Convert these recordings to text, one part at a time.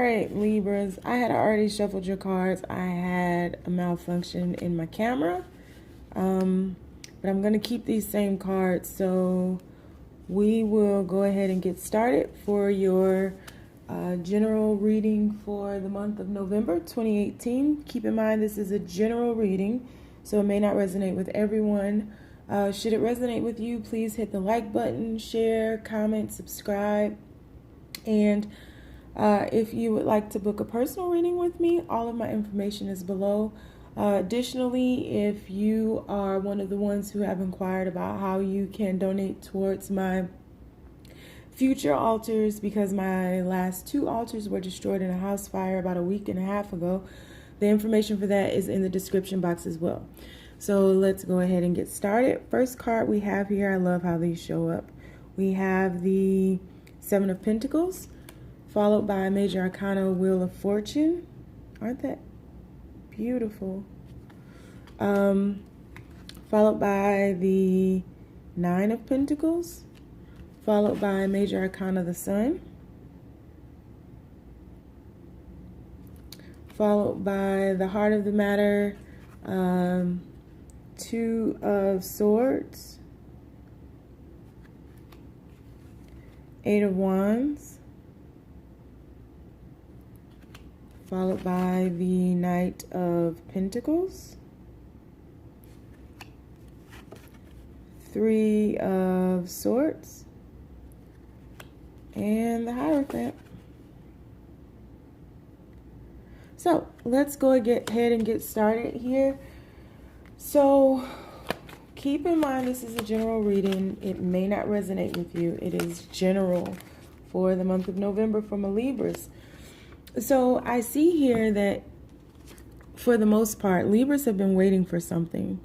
right, Libras. I had already shuffled your cards. I had a malfunction in my camera. But I'm going to keep these same cards. So we will go ahead and get started for your general reading for the month of November 2018. Keep in mind this is a general reading, so it may not resonate with everyone. Should it resonate with you, please hit the like button, share, comment, subscribe. And if you would like to book a personal reading with me, all of my information is below. Additionally, if you are one of the ones who have inquired about how you can donate towards my future altars, because my last 2 altars were destroyed in a house fire about a week and a half ago, the information for that is in the description box as well. So let's go ahead and get started. First card we have here, I love how these show up. We have the 7 of Pentacles, followed by Major Arcana Wheel of Fortune. Aren't that beautiful? Followed by the 9 of Pentacles, followed by Major Arcana the Sun, followed by the Heart of the Matter, 2 of Swords, 8 of Wands, followed by the Knight of Pentacles, 3 of Swords, and the Hierophant. So let's go ahead and get started here. So keep in mind this is a general reading. It may not resonate with you. It is general for the month of November for my Libras. So I see here that for the most part, Libras have been waiting for something.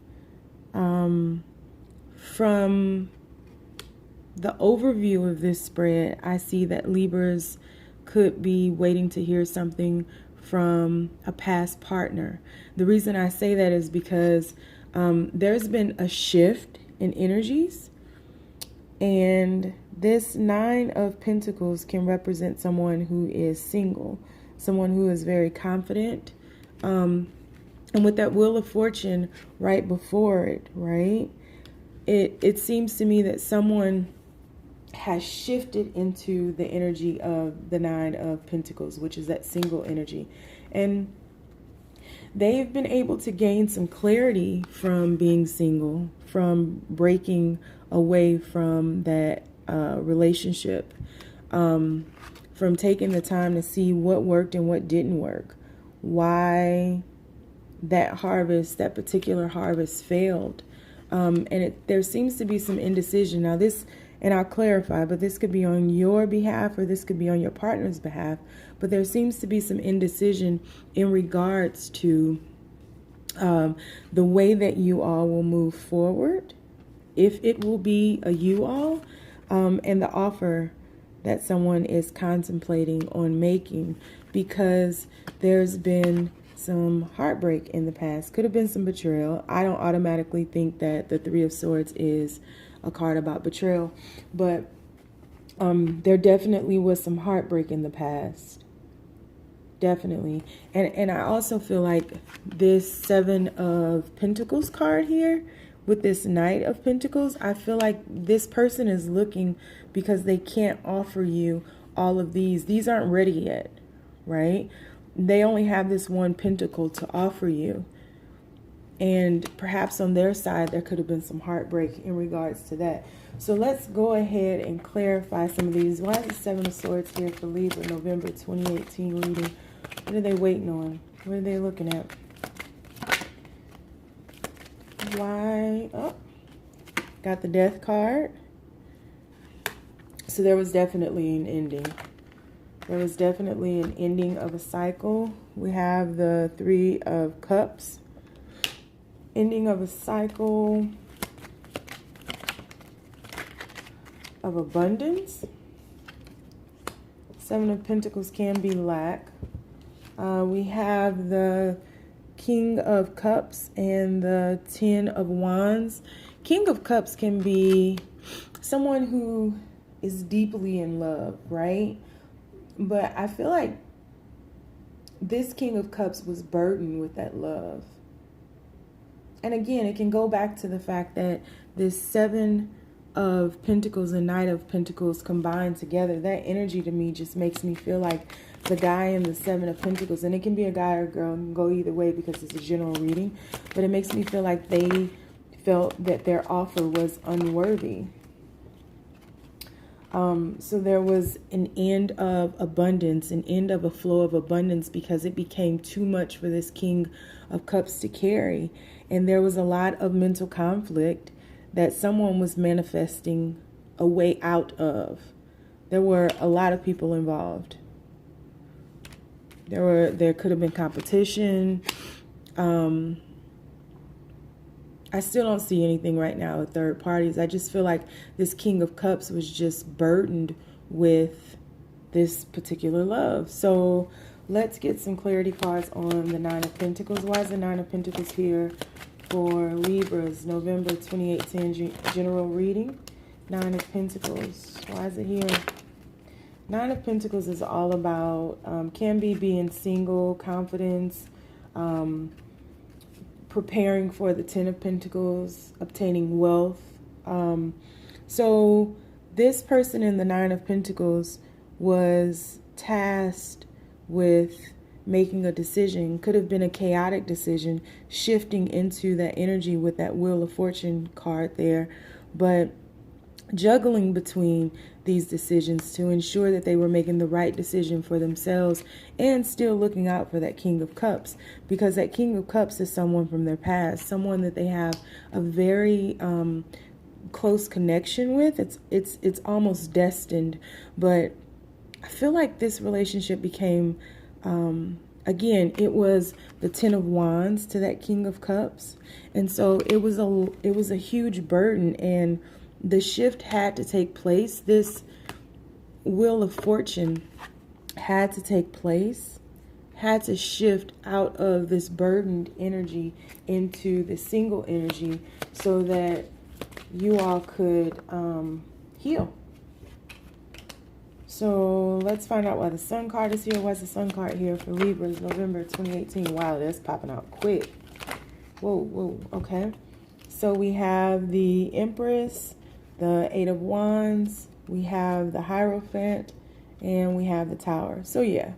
From the overview of this spread, I see that Libras could be waiting to hear something from a past partner. The reason I say that is because there's been a shift in energies, and this 9 of Pentacles can represent someone who is single, someone who is very confident, and with that Wheel of Fortune right before it, right? It seems to me that someone has shifted into the energy of the 9 of Pentacles, which is that single energy. And they've been able to gain some clarity from being single, from breaking away from that relationship, from taking the time to see what worked and what didn't work, why that particular harvest failed. And there seems to be some indecision. Now this, and I'll clarify, but this could be on your behalf or this could be on your partner's behalf. But there seems to be some indecision in regards to the way that you all will move forward, if it will be a you all, and the offer that someone is contemplating on making, because there's been some heartbreak in the past. Could have been some betrayal. I don't automatically think that the 3 of Swords is a card about betrayal, but there definitely was some heartbreak in the past. Definitely. And I also feel like this 7 of Pentacles card here with this Knight of Pentacles, I feel like this person is looking because they can't offer you all of these. These aren't ready yet, right? They only have this 1 pentacle to offer you. And perhaps on their side, there could have been some heartbreak in regards to that. So let's go ahead and clarify some of these. Why is the 7 of Swords here for Libra November 2018 reading? What are they waiting on? What are they looking at? Why? Oh, got the Death card. So there was definitely an ending. There was definitely an ending of a cycle. We have the 3 of Cups. Ending of a cycle of abundance. 7 of Pentacles can be lack. We have the King of Cups and the 10 of Wands. King of Cups can be someone who is deeply in love, right? But I feel like this King of Cups was burdened with that love. And again, it can go back to the fact that this Seven of Pentacles and Knight of Pentacles combined together, that energy to me just makes me feel like the guy in the Seven of Pentacles, and it can be a guy or a girl, and go either way because it's a general reading, but it makes me feel like they felt that their offer was unworthy. So there was an end of abundance, an end of a flow of abundance, because it became too much for this King of Cups to carry. And there was a lot of mental conflict that someone was manifesting a way out of. There were a lot of people involved. There could have been competition. I still don't see anything right now with third parties. I just feel like this King of Cups was just burdened with this particular love. So let's get some clarity cards on the Nine of Pentacles. Why is the Nine of Pentacles here for Libras, November 2018 general reading? Nine of Pentacles. Why is it here? Nine of Pentacles is all about, can be being single, confidence, preparing for the Ten of Pentacles, obtaining wealth. So this person in the Nine of Pentacles was tasked with making a decision. Could have been a chaotic decision, shifting into that energy with that Wheel of Fortune card there, but juggling between these decisions to ensure that they were making the right decision for themselves and still looking out for that King of Cups, because that King of Cups is someone from their past, someone that they have a very close connection with. It's almost destined, but I feel like this relationship became again, it was the Ten of Wands to that King of Cups, and so it was a huge burden, and the shift had to take place. This Wheel of Fortune had to take place, had to shift out of this burdened energy into the single energy so that you all could heal. So let's find out why the Sun card is here. Why is the Sun card here for Libras, November 2018? Wow, that's popping out quick. Whoa, okay. So we have the Empress, the Eight of Wands, we have the Hierophant, and we have the Tower. So yeah,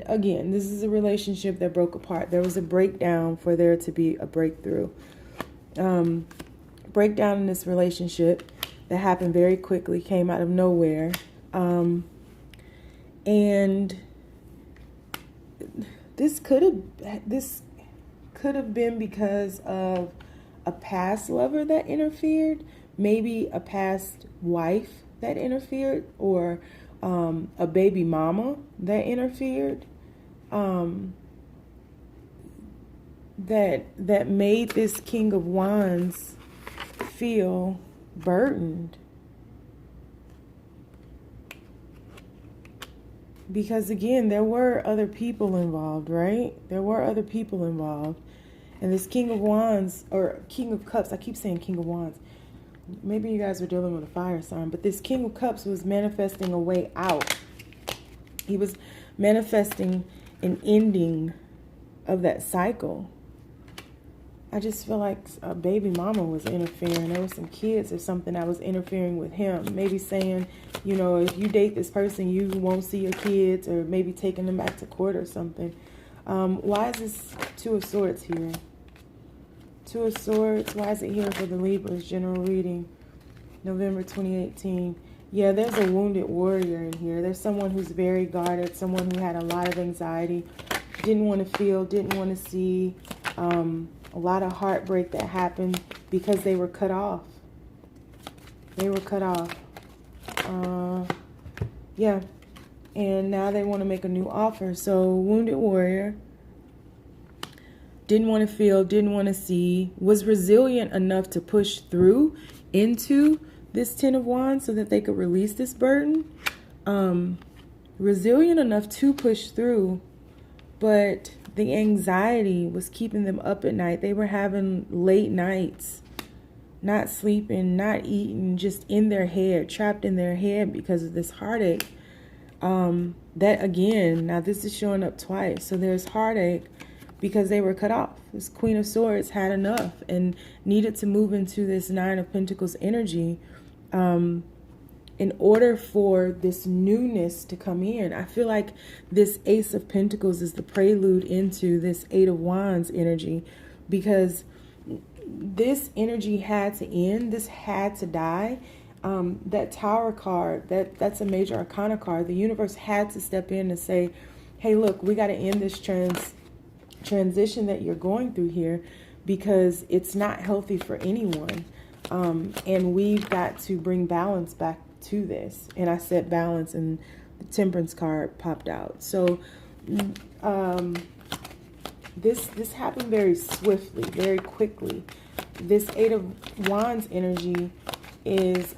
again, this is a relationship that broke apart. There was a breakdown for there to be a breakthrough. Breakdown in this relationship that happened very quickly, came out of nowhere. And this could have been because of a past lover that interfered, maybe a past wife that interfered, or a baby mama that interfered, that made this King of Wands feel burdened. Because again, there were other people involved, right? There were other people involved. And this King of Wands, or King of Cups, I keep saying King of Wands. Maybe you guys are dealing with a fire sign, but this King of Cups was manifesting a way out. He was manifesting an ending of that cycle. I just feel like a baby mama was interfering. There were some kids or something that was interfering with him. Maybe saying, you know, if you date this person, you won't see your kids, or maybe taking them back to court or something. Why is this Two of Swords here? Two of Swords, why is it here for the Libras general reading, November 2018? Yeah, there's a wounded warrior in here. There's someone who's very guarded, someone who had a lot of anxiety, didn't want to feel, didn't want to see, a lot of heartbreak that happened because they were cut off. They were cut off. Yeah. And now they want to make a new offer. So, wounded warrior. Didn't want to feel, didn't want to see. Was resilient enough to push through into this Ten of Wands so that they could release this burden. Resilient enough to push through, but the anxiety was keeping them up at night. They were having late nights, not sleeping, not eating, just in their head, trapped in their head because of this heartache. That again, now this is showing up twice. So there's heartache because they were cut off. This Queen of Swords had enough and needed to move into this Nine of Pentacles energy in order for this newness to come in. I feel like this Ace of Pentacles is the prelude into this Eight of Wands energy, because this energy had to end. This had to die. That Tower card, that's a major arcana card. The universe had to step in and say, hey, look, we got to end this transition that you're going through here, because it's not healthy for anyone. And we've got to bring balance back to this. And I said balance, and the Temperance card popped out. So this happened very swiftly, very quickly. This Eight of Wands energy is,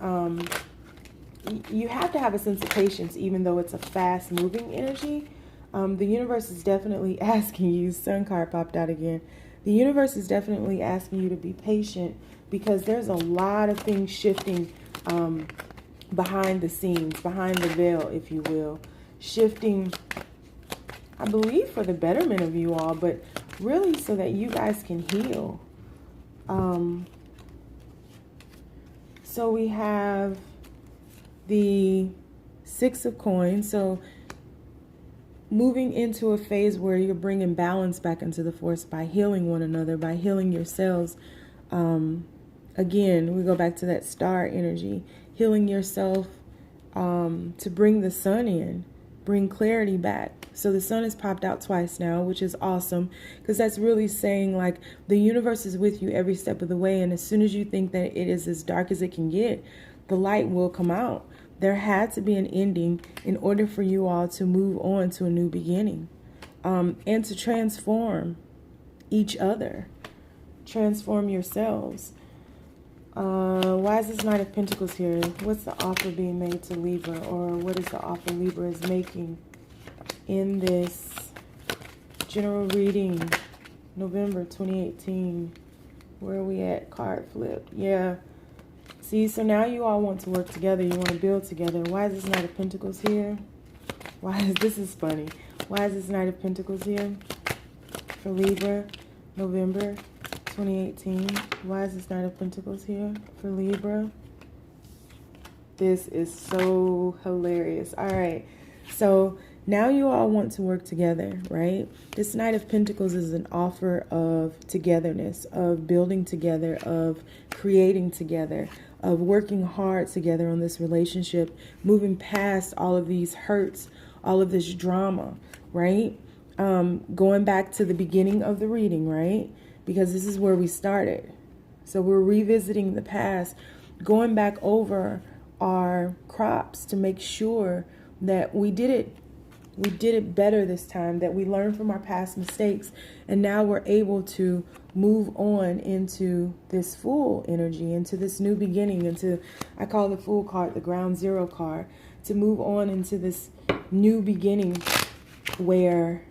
you have to have a sense of patience, even though it's a fast moving energy. The universe is definitely asking you, Sun card popped out again. The universe is definitely asking you to be patient, because there's a lot of things shifting behind the scenes, behind the veil, if you will. Shifting, I believe, for the betterment of you all, but really so that you guys can heal. So we have the Six of Coins. So moving into a phase where you're bringing balance back into the force by healing one another, by healing yourselves. Again, we go back to that star energy, healing yourself to bring the sun in, bring clarity back. So the sun has popped out twice now, which is awesome, because that's really saying, like, the universe is with you every step of the way. And as soon as you think that it is as dark as it can get, the light will come out. There had to be an ending in order for you all to move on to a new beginning, and to transform each other, transform yourselves. Why is this Knight of Pentacles here? What's the offer being made to Libra, or what is the offer Libra is making in this general reading, November 2018? Where are we at? Card flip. Yeah. See, so now you all want to work together. You want to build together. Why is this Knight of Pentacles here? This is funny. Why is this Knight of Pentacles here for Libra, November 2018? Why is this Knight of Pentacles here for Libra? This is so hilarious. All right. So now you all want to work together, right? This Knight of Pentacles is an offer of togetherness, of building together, of creating together, of working hard together on this relationship, moving past all of these hurts, all of this drama, right? Going back to the beginning of the reading, right? Because this is where we started. So we're revisiting the past, going back over our crops to make sure that we did it better this time, that we learned from our past mistakes, and now we're able to move on into this Fool energy, into this new beginning, into, I call the Fool card the ground zero card, to move on into this new beginning where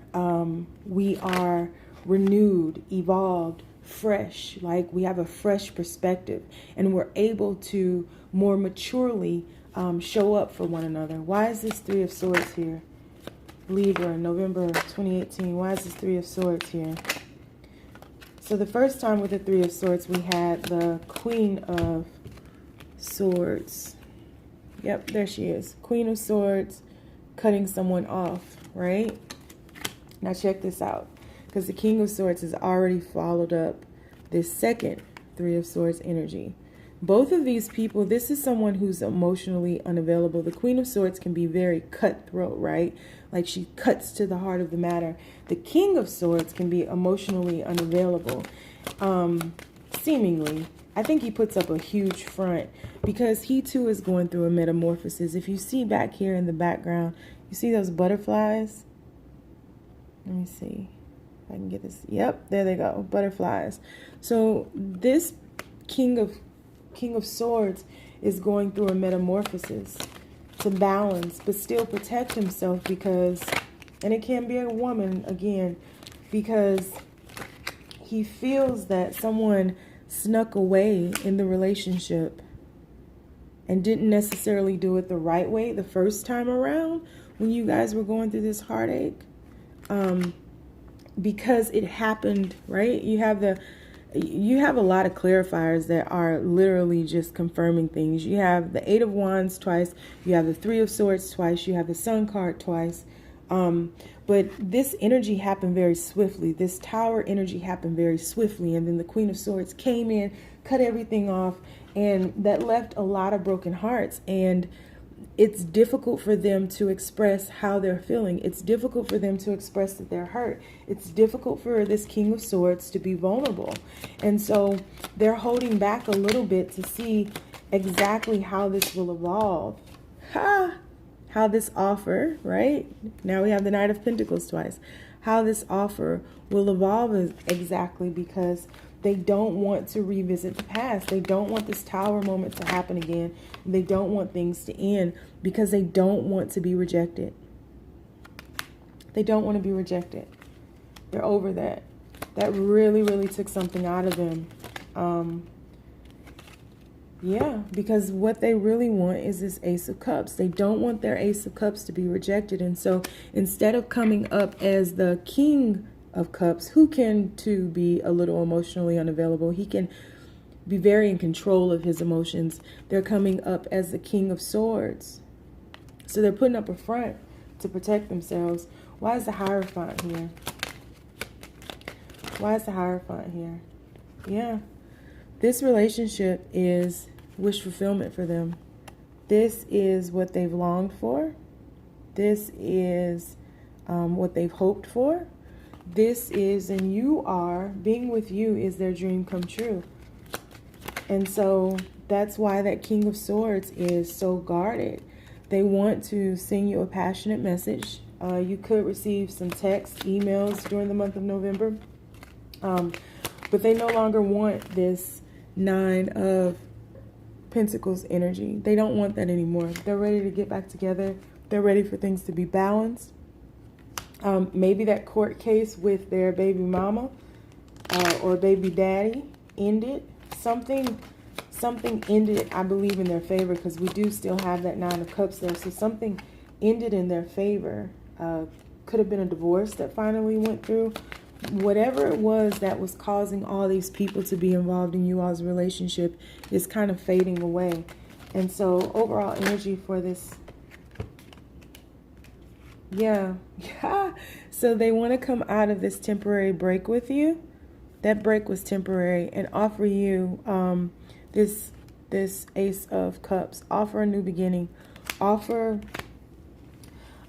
we are renewed, evolved, fresh, like we have a fresh perspective, and we're able to more maturely show up for one another. Why is this Three of Swords here? Libra, November 2018. Why is this Three of Swords here? So the first time with the Three of Swords, we had the Queen of Swords. Yep, there she is. Queen of Swords cutting someone off, right? Now check this out, because the King of Swords has already followed up this second Three of Swords energy. Both of these people, this is someone who's emotionally unavailable. The Queen of Swords can be very cutthroat, right? Like she cuts to the heart of the matter. The King of Swords can be emotionally unavailable. Seemingly. I think he puts up a huge front because he too is going through a metamorphosis. If you see back here in the background, you see those butterflies? Let me see if I can get this. Yep, there they go. Butterflies. So this King of Swords is going through a metamorphosis to balance, but still protect himself, because, and it can be a woman again, because he feels that someone snuck away in the relationship and didn't necessarily do it the right way the first time around, when you guys were going through this heartache, because it happened, right? You have a lot of clarifiers that are literally just confirming things. You have the Eight of Wands twice, you have the Three of Swords twice, you have the Sun card twice. But this energy happened very swiftly. This Tower energy happened very swiftly. And then the Queen of Swords came in, cut everything off, and that left a lot of broken hearts. And it's difficult for them to express how they're feeling. It's difficult for them to express that they're hurt. It's difficult for this King of Swords to be vulnerable. And so they're holding back a little bit to see exactly how this will evolve. How this offer, right? Now we have the Knight of Pentacles twice. How this offer will evolve is exactly because they don't want to revisit the past. They don't want this Tower moment to happen again. They don't want things to end because they don't want to be rejected. They don't want to be rejected. They're over that. That really, really took something out of them. Yeah, because what they really want is this Ace of Cups. They don't want their Ace of Cups to be rejected. And so instead of coming up as the King of Cups, who can too be a little emotionally unavailable, he can be very in control of his emotions, they're coming up as the King of Swords. So they're putting up a front to protect themselves. Why is the Hierophant here? Why is the Hierophant here? Yeah. This relationship is wish fulfillment for them. This is what they've longed for. This is what they've hoped for. This is, and you are, being with you is their dream come true. And so that's why that King of Swords is so guarded. They want to send you a passionate message. You could receive some texts, emails during the month of November. But they no longer want this Nine of Pentacles energy. They don't want that anymore. They're ready to get back together. They're ready for things to be balanced. Maybe that court case with their baby mama or baby daddy ended. Something ended, I believe, in their favor, because we do still have that Nine of Cups there. So something ended in their favor. Could have been a divorce that finally went through. Whatever it was that was causing all these people to be involved in you all's relationship is kind of fading away. And so overall energy for this, yeah. So they want to come out of this temporary break with you. That break was temporary, and offer you this Ace of Cups. Offer a new beginning. Offer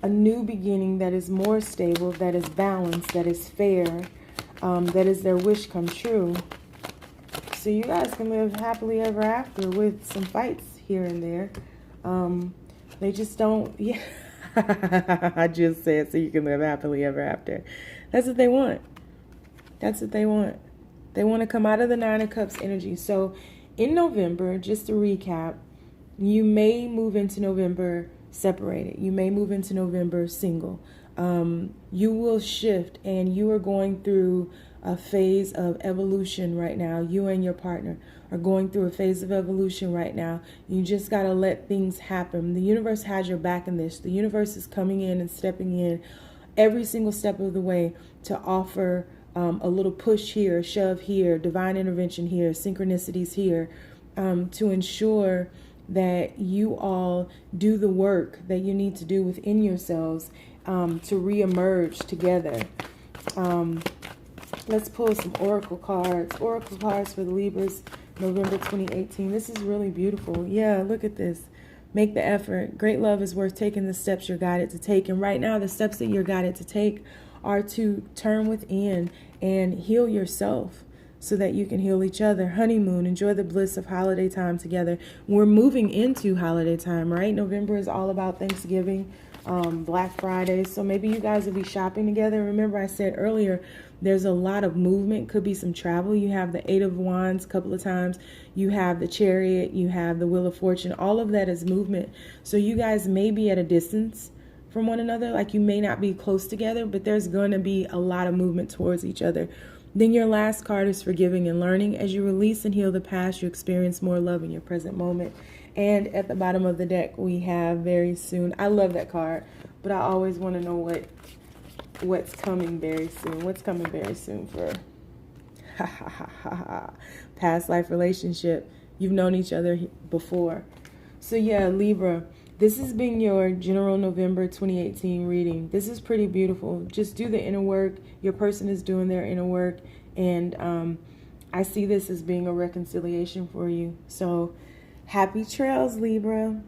a new beginning that is more stable, that is balanced, that is fair, that is their wish come true. So you guys can live happily ever after with some fights here and there. They just don't, yeah. I just said so you can live happily ever after. That's what they want. That's what they want. They want to come out of the Nine of Cups energy. So in November, just to recap, you may move into November separated. You may move into November single. You will shift, and you are going through a phase of evolution right now. You and your partner are going through a phase of evolution right now. You just got to let things happen. The universe has your back in this. The universe is coming in and stepping in every single step of the way to offer a little push here, a shove here, divine intervention here, synchronicities here, to ensure that you all do the work that you need to do within yourselves to re-emerge together. Let's pull some oracle cards. Oracle cards for the Libras, November 2018. This is really beautiful. Yeah, look at this. Make the effort. Great love is worth taking the steps you're guided to take. And right now, the steps that you're guided to take are to turn within and heal yourself, so that you can heal each other. Honeymoon, enjoy the bliss of holiday time together. We're moving into holiday time, right? November is all about Thanksgiving, Black Friday. So maybe you guys will be shopping together. Remember I said earlier, there's a lot of movement. Could be some travel. You have the Eight of Wands a couple of times. You have the Chariot. You have the Wheel of Fortune. All of that is movement. So you guys may be at a distance from one another. Like you may not be close together, but there's going to be a lot of movement towards each other. Then your last card is forgiving and learning. As you release and heal the past, you experience more love in your present moment. And at the bottom of the deck, we have very soon. I love that card. but I always want to know what's coming very soon. What's coming very soon for past life relationship. You've known each other before. So yeah, Libra, this has been your general November 2018 reading. This is pretty beautiful. Just do the inner work. Your person is doing their inner work, and I see this as being a reconciliation for you. So happy trails, Libra.